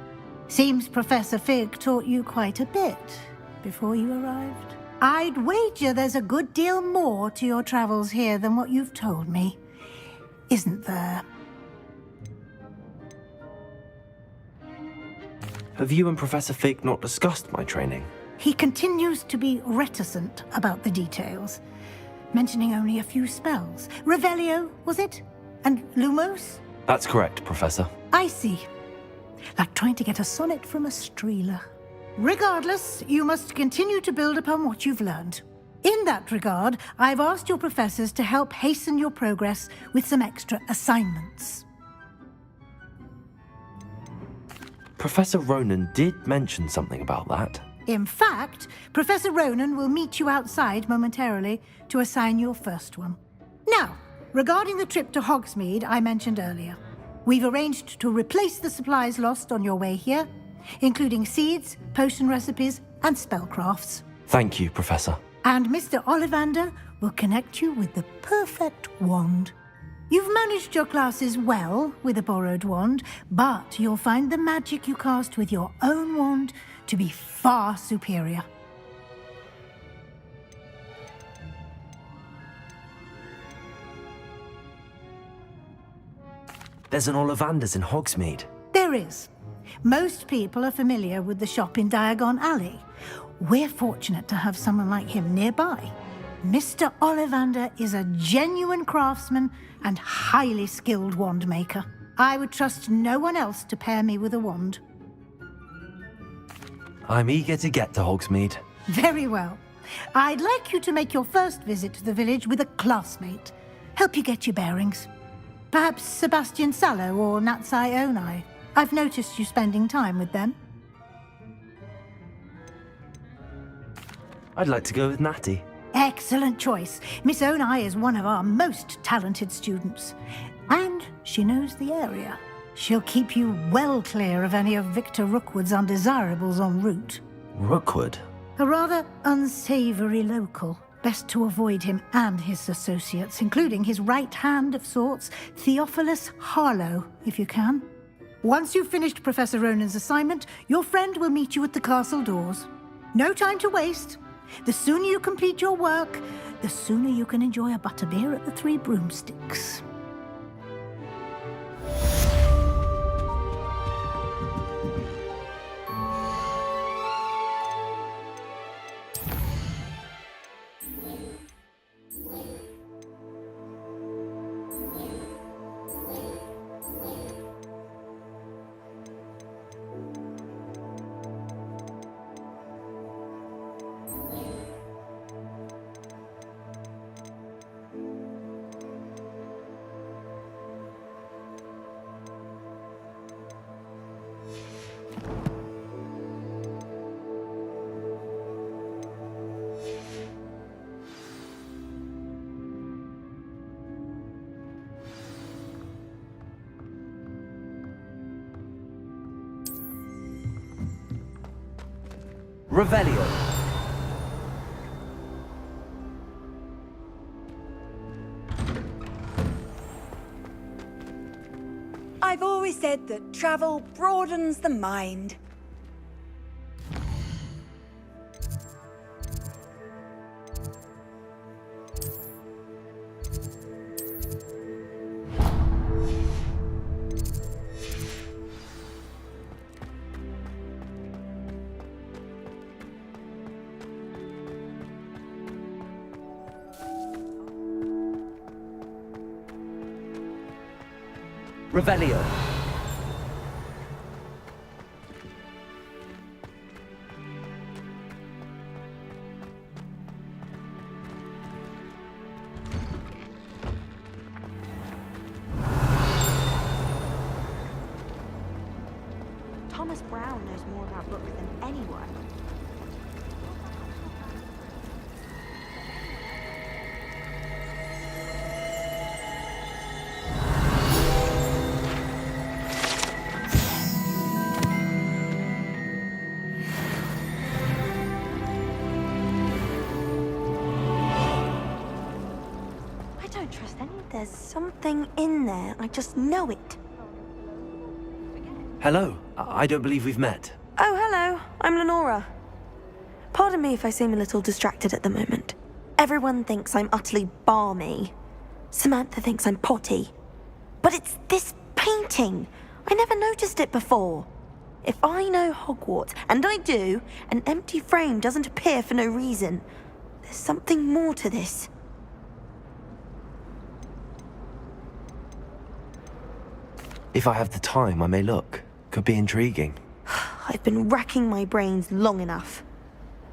Seems Professor Fig taught you quite a bit before you arrived. I'd wager there's a good deal more to your travels here than what you've told me. Isn't there? Have you and Professor Fig not discussed my training? He continues to be reticent about the details, mentioning only a few spells. Revelio, was it? And Lumos? That's correct, Professor. I see. Like trying to get a sonnet from a streeler. Regardless, you must continue to build upon what you've learned. In that regard, I've asked your professors to help hasten your progress with some extra assignments. Professor Ronan did mention something about that. In fact, Professor Ronan will meet you outside momentarily to assign your first one. Now, regarding the trip to Hogsmeade I mentioned earlier, we've arranged to replace the supplies lost on your way here, including seeds, potion recipes, and spellcrafts. Thank you, Professor. And Mr. Ollivander will connect you with the perfect wand. You've managed your classes well with a borrowed wand, but you'll find the magic you cast with your own wand to be far superior. There's an Ollivander's in Hogsmeade. There is. Most people are familiar with the shop in Diagon Alley. We're fortunate to have someone like him nearby. Mr. Ollivander is a genuine craftsman and highly skilled wand maker. I would trust no one else to pair me with a wand. I'm eager to get to Hogsmeade. Very well. I'd like you to make your first visit to the village with a classmate. Help you get your bearings. Perhaps Sebastian Sallow or Natsai Onai. I've noticed you spending time with them. I'd like to go with Natty. Excellent choice. Miss Onai is one of our most talented students. And she knows the area. She'll keep you well clear of any of Victor Rookwood's undesirables en route. Rookwood? A rather unsavory local. Best to avoid him and his associates, including his right hand of sorts, Theophilus Harlow, if you can. Once you've finished Professor Ronan's assignment, your friend will meet you at the castle doors. No time to waste. The sooner you complete your work, the sooner you can enjoy a butterbeer at the Three Broomsticks. Revelio. I've always said that travel broadens the mind. Revelio. Thomas Brown knows more about books than anyone. I don't trust any. There's something in there. I just know it. Hello. I don't believe we've met. Oh, hello. I'm Lenora. Pardon me if I seem a little distracted at the moment. Everyone thinks I'm utterly balmy. Samantha thinks I'm potty. But it's this painting. I never noticed it before. If I know Hogwarts, and I do, an empty frame doesn't appear for no reason. There's something more to this. If I have the time, I may look. Could be intriguing. I've been racking my brains long enough.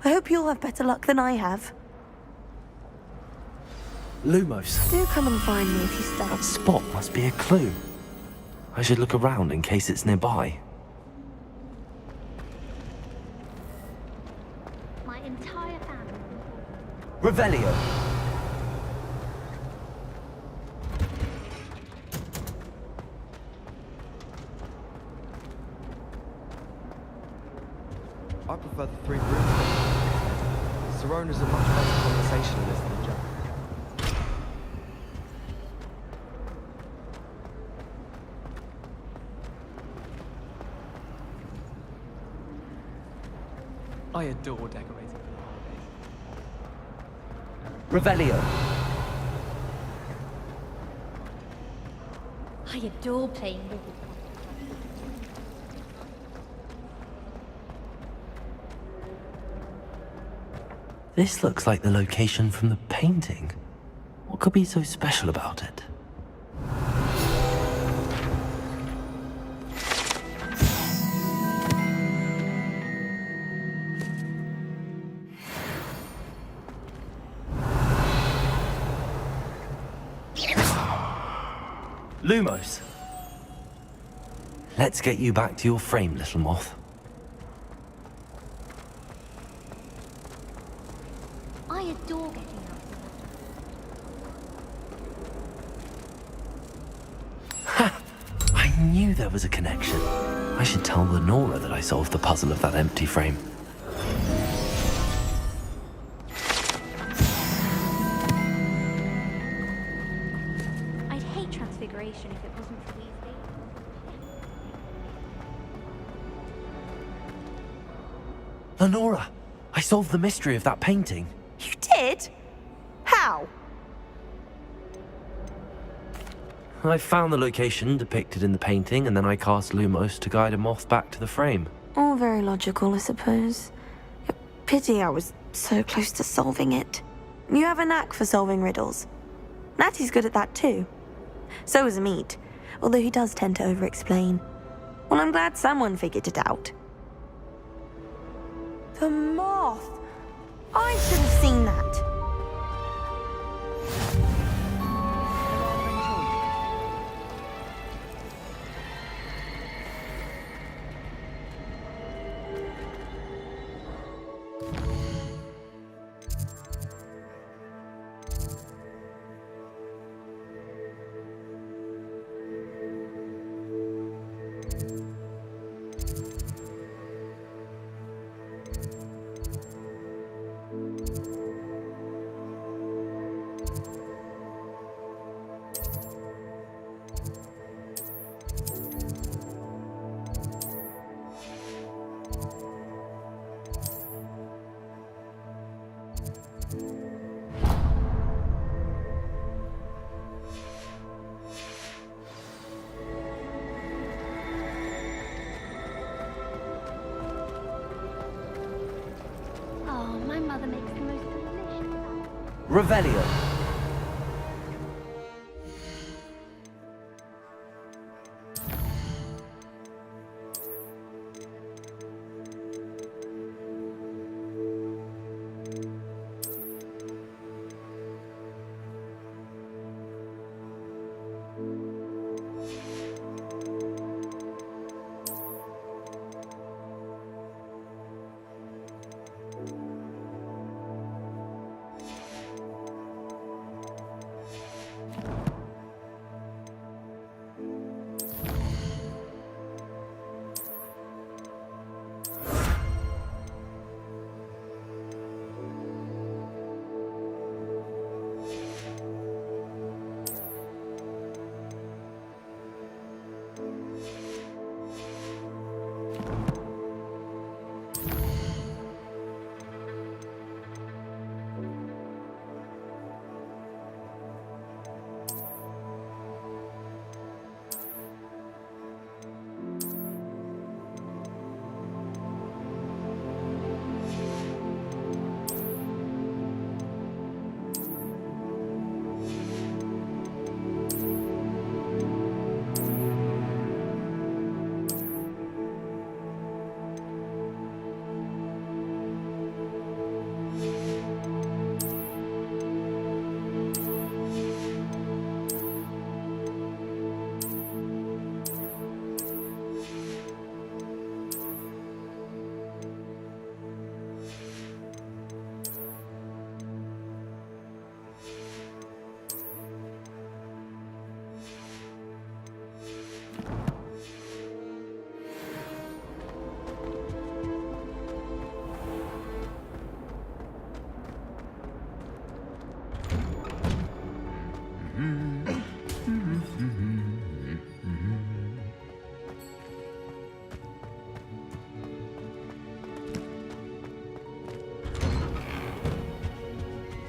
I hope you'll have better luck than I have. Lumos. Do come and find me if you study. That spot must be a clue. I should look around in case it's nearby. My entire family. Revelio. I prefer the three rooms. Sirona's a much better conversationalist than Jack. I adore decorating for the holidays. Revelio. I adore playing with you. This looks like the location from the painting. What could be so special about it? Lumos. Let's get you back to your frame, little moth. I adore getting out. I knew there was a connection. I should tell Lenora that I solved the puzzle of that empty frame. I'd hate transfiguration if it wasn't for Weasley. Lenora, I solved the mystery of that painting. You did? How? I found the location depicted in the painting, and then I cast Lumos to guide a moth back to the frame. All very logical, I suppose. Pity I was so close to solving it. You have a knack for solving riddles. Natty's good at that too. So is Amit, although he does tend to over-explain. Well, I'm glad someone figured it out. The moth! I should have seen that. Revelio.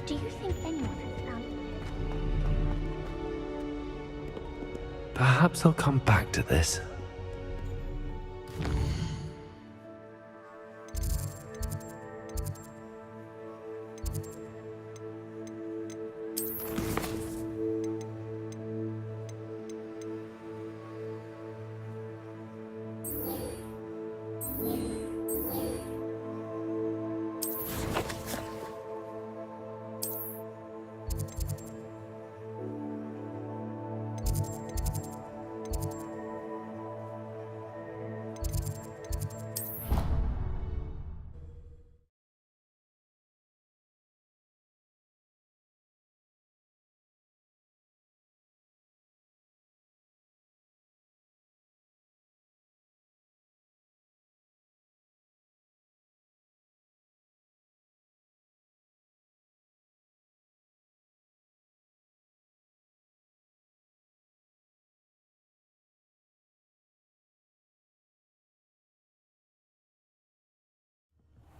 Do you think anyone has found it? Perhaps I'll come back to this.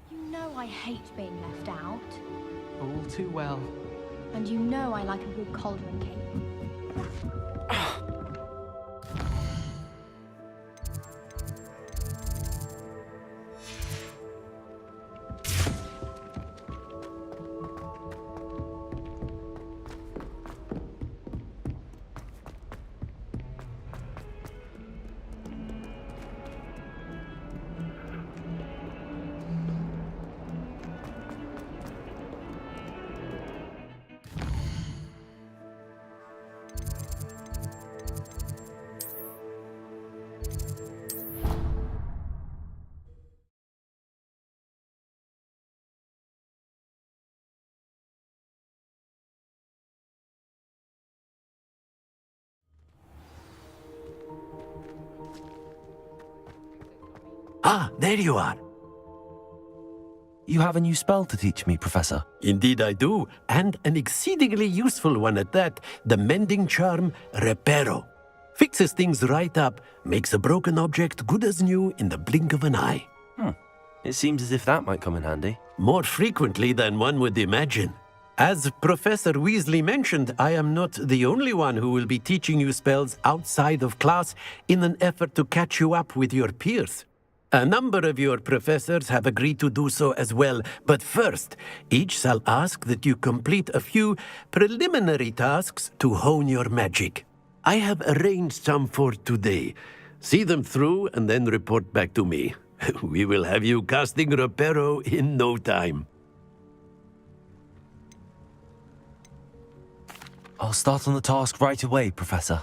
You know I hate being left out. All too well. And you know I like a good cauldron cake. Ah, there you are. You have a new spell to teach me, Professor. Indeed I do, and an exceedingly useful one at that. The mending charm, Reparo. Fixes things right up, makes a broken object good as new in the blink of an eye. It seems as if that might come in handy. More frequently than one would imagine. As Professor Weasley mentioned, I am not the only one who will be teaching you spells outside of class in an effort to catch you up with your peers. A number of your professors have agreed to do so as well, but first, each shall ask that you complete a few preliminary tasks to hone your magic. I have arranged some for today. See them through and then report back to me. We will have you casting Reparo in no time. I'll start on the task right away, Professor.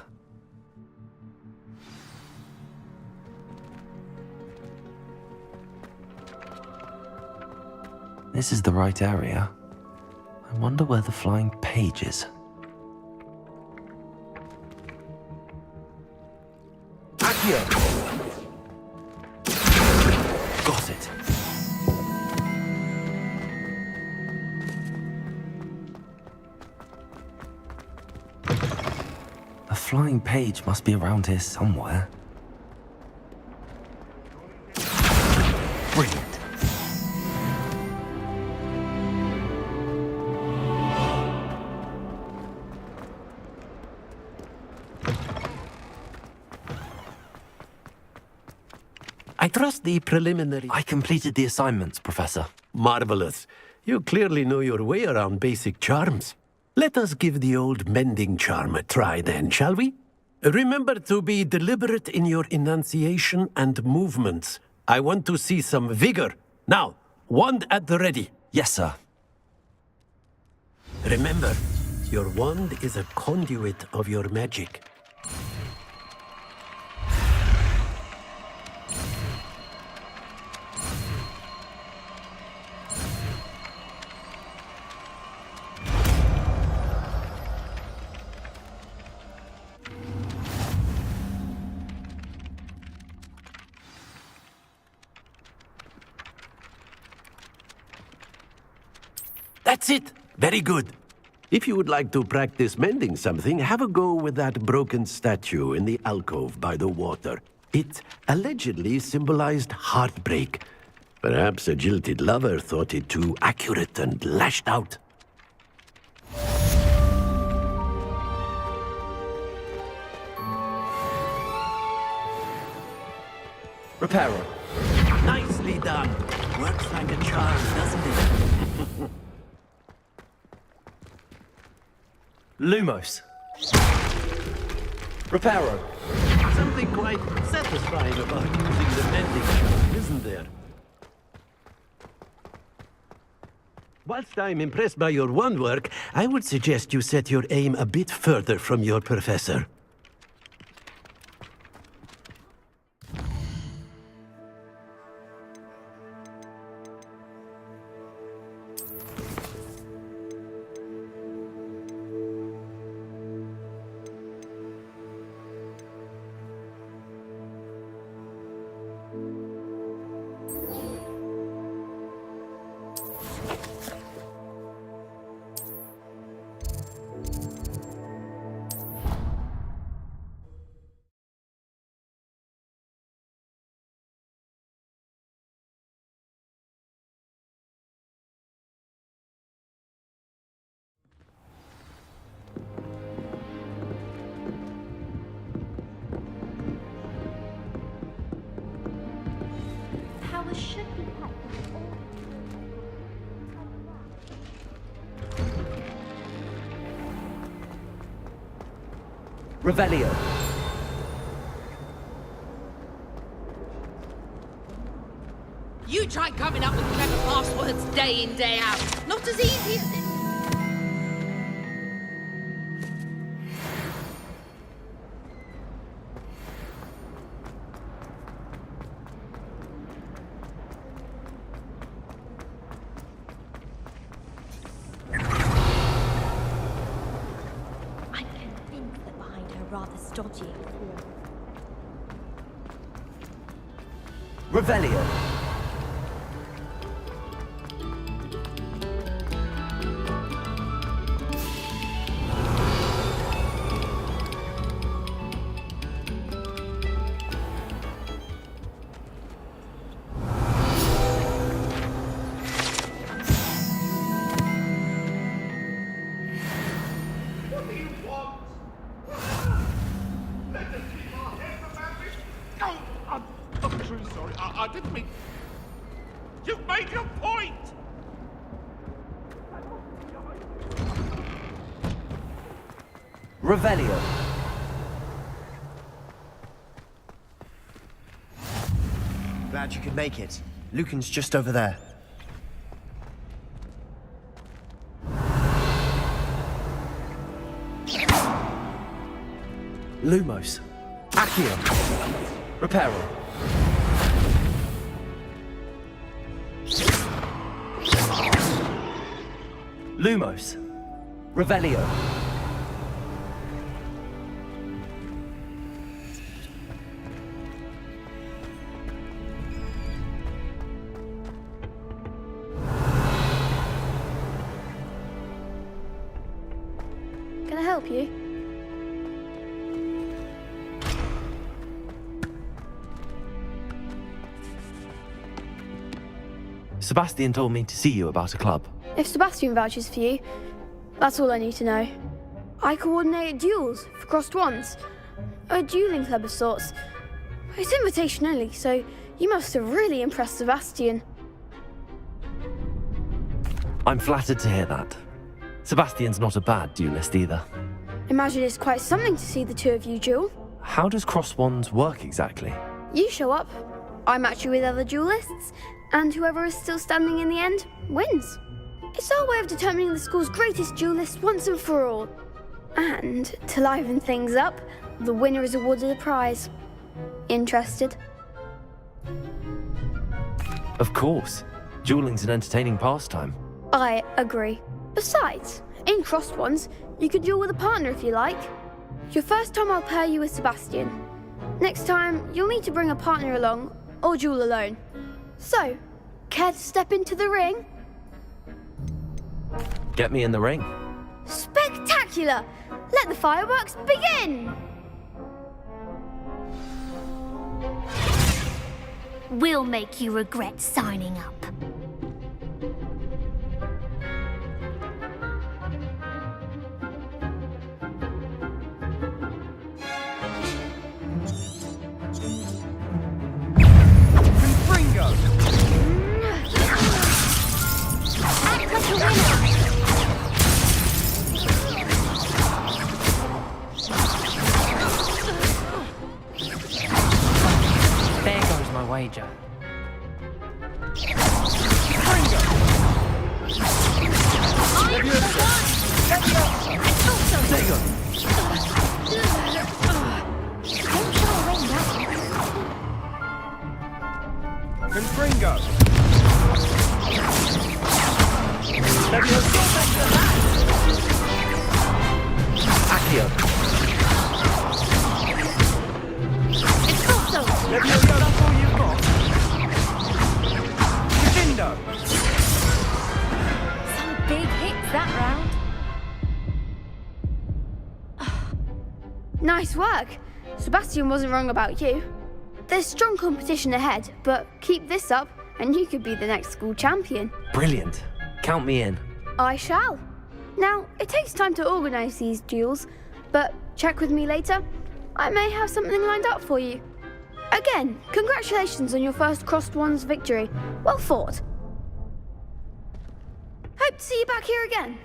This is the right area. I wonder where the flying page is. Accio! Got it. The flying page must be around here somewhere. Brilliant. I trust the preliminary... I completed the assignments, Professor. Marvelous. You clearly know your way around basic charms. Let us give the old mending charm a try then, shall we? Remember to be deliberate in your enunciation and movements. I want to see some vigor. Now, wand at the ready. Yes, sir. Remember, your wand is a conduit of your magic. That's it! Very good. If you would like to practice mending something, have a go with that broken statue in the alcove by the water. It allegedly symbolized heartbreak. Perhaps a jilted lover thought it too accurate and lashed out. Reparo. Nicely done. Works like a charm, doesn't it? Lumos. Reparo. Something quite satisfying about using the mending charm, isn't there? Whilst I'm impressed by your wand work, I would suggest you set your aim a bit further from your professor. Powers should be kept. Revelio. You try coming up with clever passwords day in, day out. Not as easy as it... I'm convinced that behind her rather stodgy exterior. Revelio. What do you want? Let us keep our heads about it. Oh, obtrusive sorry. I didn't mean... You've made your point! Revelio. Glad you could make it. Lucan's just over there. Lumos. Accio. Reparo. Lumos. Revelio. Can I help you? Sebastian told me to see you about a club. If Sebastian vouches for you, that's all I need to know. I coordinate duels for crossed wands. A dueling club of sorts. It's invitation only, so you must have really impressed Sebastian. I'm flattered to hear that. Sebastian's not a bad duelist either. Imagine it's quite something to see the two of you duel. How does cross wands work exactly? You show up, I match you with other duelists, and whoever is still standing in the end wins. It's our way of determining the school's greatest duelist once and for all. And to liven things up, the winner is awarded a prize. Interested? Of course. Dueling's an entertaining pastime. I agree. Besides, in crossed ones, you can duel with a partner if you like. Your first time I'll pair you with Sebastian. Next time, you'll need to bring a partner along, or duel alone. So, care to step into the ring? Get me in the ring. Spectacular! Let the fireworks begin! We'll make you regret signing up. Act like a winner! There goes my wager. Confringo. Accio. It's also! That's all you've got. Divindo. Some big hits that round. Nice work. Sebastian wasn't wrong about you. There's strong competition ahead, but keep this up and you could be the next school champion. Brilliant. Count me in. I shall. Now, it takes time to organise these duels, but check with me later. I may have something lined up for you. Again, congratulations on your first crossed wands victory. Well fought. Hope to see you back here again.